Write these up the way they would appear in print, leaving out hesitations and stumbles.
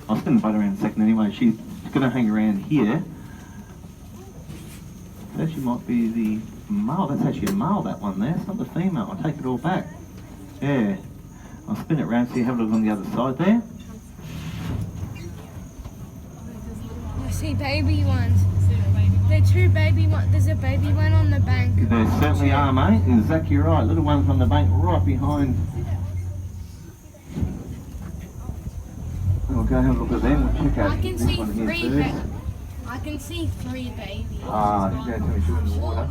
I'll spin the boat around in a second anyway. She's going to hang around here. That actually might be the male. That's actually a male, that one there. It's not the female. I'll take it all back. Yeah. I'll spin it around so you have a look on the other side there. I see baby ones. There are two baby ones. There's a baby one on the bank. There certainly are, mate. Exactly right. Little ones on the bank right behind. We'll go have a look at them. We'll check out I can this see one here three. first. I can see three babies. Ah, you go to me in the water.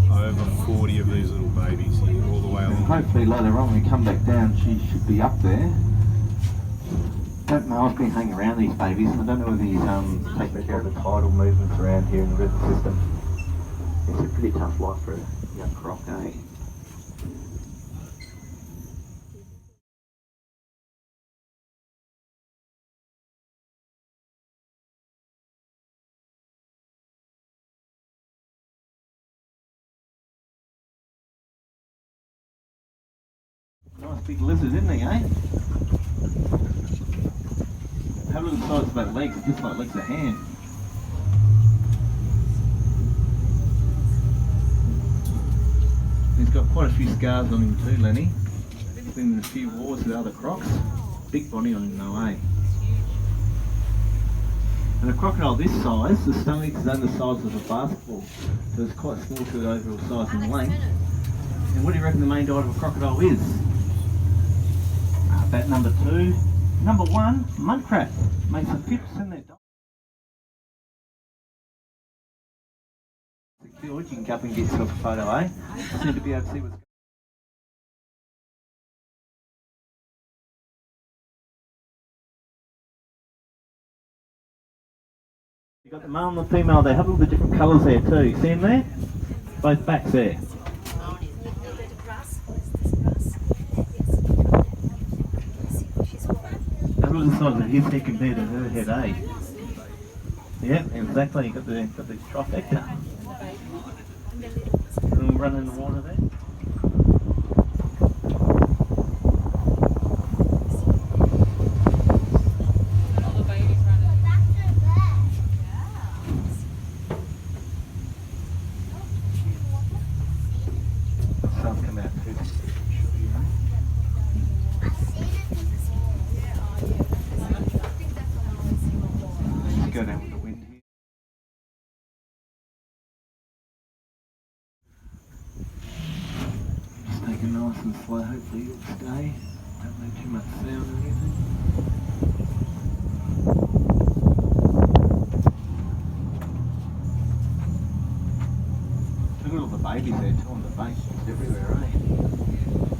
Over 40 of these little babies here, all the way And along. hopefully later on when we come back down, she should be up there. That male's been hanging around these babies, and I don't know whether he's taking care of the tidal movements around here in the river system. It's a pretty tough life for a young croc, eh? Nice big lizard, isn't he, eh? Have a look at the size of that leg, it's just like legs of hand. He's got quite a few scars on him too, Lenny. He's been in a few wars with other crocs. Big body on him though, eh? And a crocodile this size, the stomach is only the size of a basketball. So it's quite small to the overall size and length. And what do you reckon the main diet of a crocodile is? About number 2. Number 1, mudcrab. Makes a 50% in their diet. You can go up and get yourself a photo, eh? Seem to be able to see what's going on. You've got the male and the female there. Have a look at the different colours there too. You see them there? Both backs there. Have a look at the size of his head compared to her head, eh? Yeah, exactly. You've got the trifecta. And we'll run in the water there. Sun's come out too. Just go down with the wind here. Just take it nice and slow, hopefully you'll stay. Don't make too much sound or anything. Look at all the babies there too on the bank, it's everywhere, eh?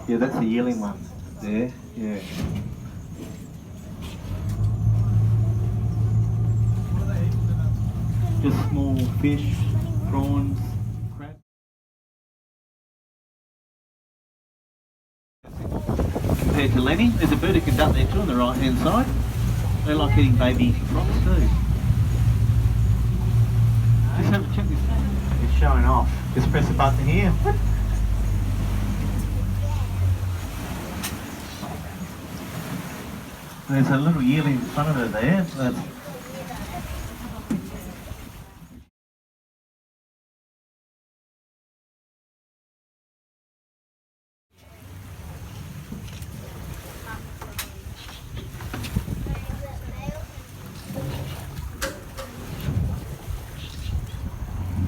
Yeah, that's a yearling one. There, yeah. Just small fish, prawns, crab. Compared to Lenny, there's a bird who can duck there too on the right hand side. They like eating baby crocs too. Just have a check this. It's showing off. Just press the button here. There's a little yearling in front of her there.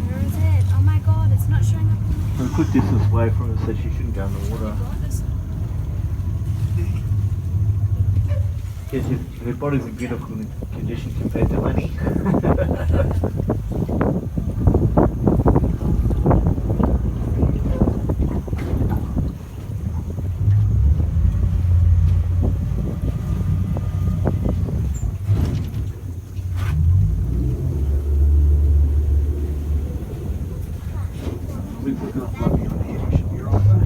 Where is it? Oh my god, it's not showing up on We're a good distance away from her, so she shouldn't go in the water. the Because her body's in beautiful condition compared to Lenny. We've got lucky on here, you should be right though.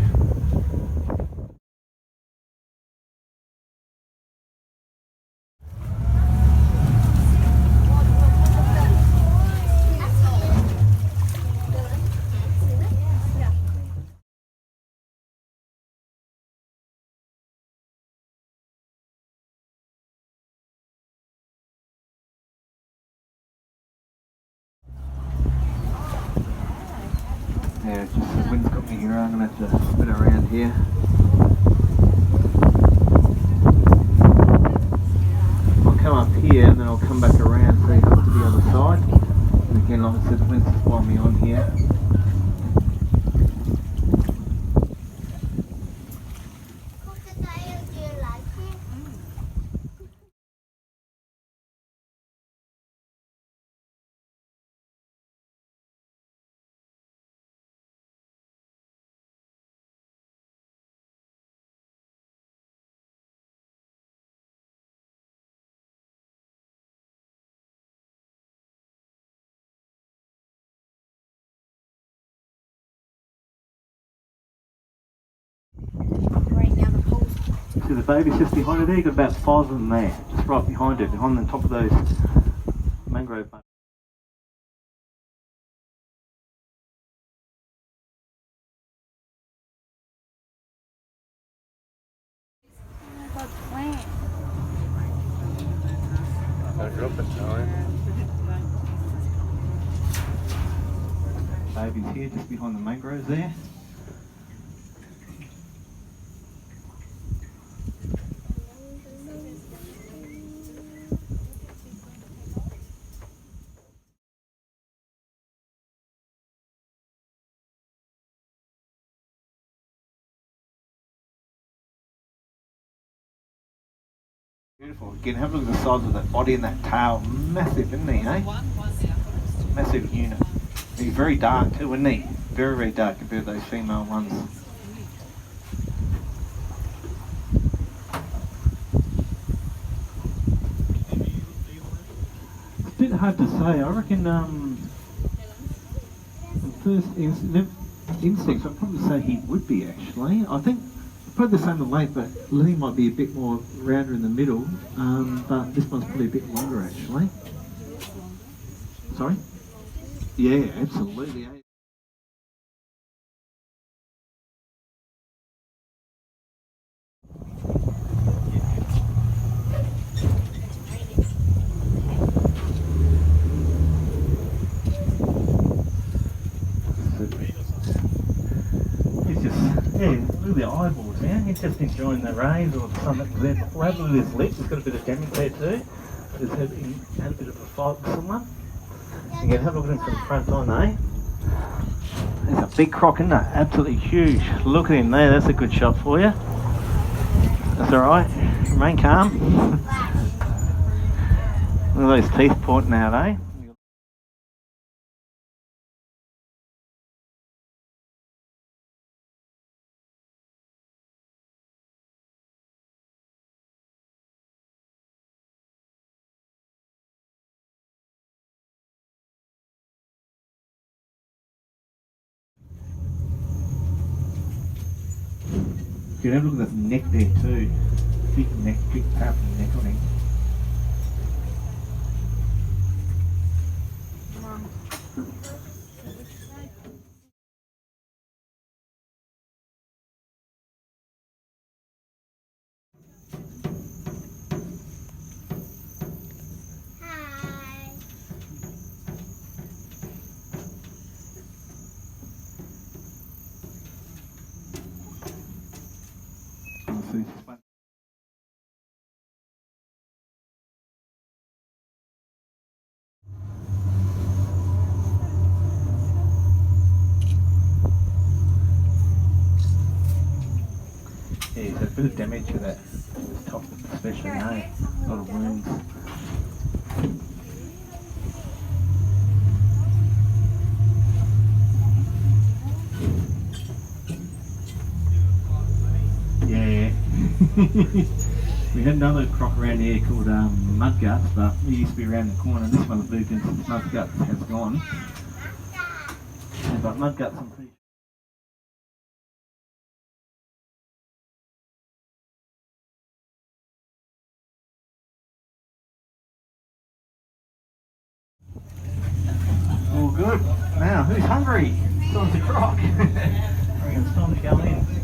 Yeah, it's just the wind's got me here. I'm going to have to spin around here. I'll come up here and then I'll come back around so you have to the other side. And again, like I said, the wind's just blowing me on here. See the baby's just behind it there, you've got about 5 of them there, just right behind it, behind the top of those mangrove buds. Don't drop it, Joey. Baby's here, just behind the mangroves there. Beautiful. Again, have a look at the size of that body and that tail. Massive, isn't he, eh? Massive unit. He's very dark too, isn't he? Very, very dark compared to those female ones. It's a bit hard to say. I reckon the first instinct, I'd probably say he would be actually. I think probably the same with length, but Lenny might be a bit more rounder in the middle, but this one's probably a bit longer actually. Sorry? Yeah, absolutely. He's just, yeah, look at the eyeballs, man. He's just enjoying the rays or the sun that was there before. Have a look at his lips. He's got a bit of damage there too. He's had a bit of a fight with someone. Again, have a look at him from the front on, eh? There's a big croc, isn't it? Absolutely huge. Look at him there. That's a good shot for you. That's alright. Remain calm. Look at those teeth pointing out, eh? You can have a look at this neck there too. Big neck, big powerful neck on him. Yeah, he's had a bit of damage to that top especially, eh? A lot of wounds. Yeah. We had another croc around here called Mudguts, but he used to be around the corner. This one's moved into Mudguts has gone. But Mudguts, I'm pretty. All good. Now, who's hungry? It's time to croc. I reckon it's time to go in.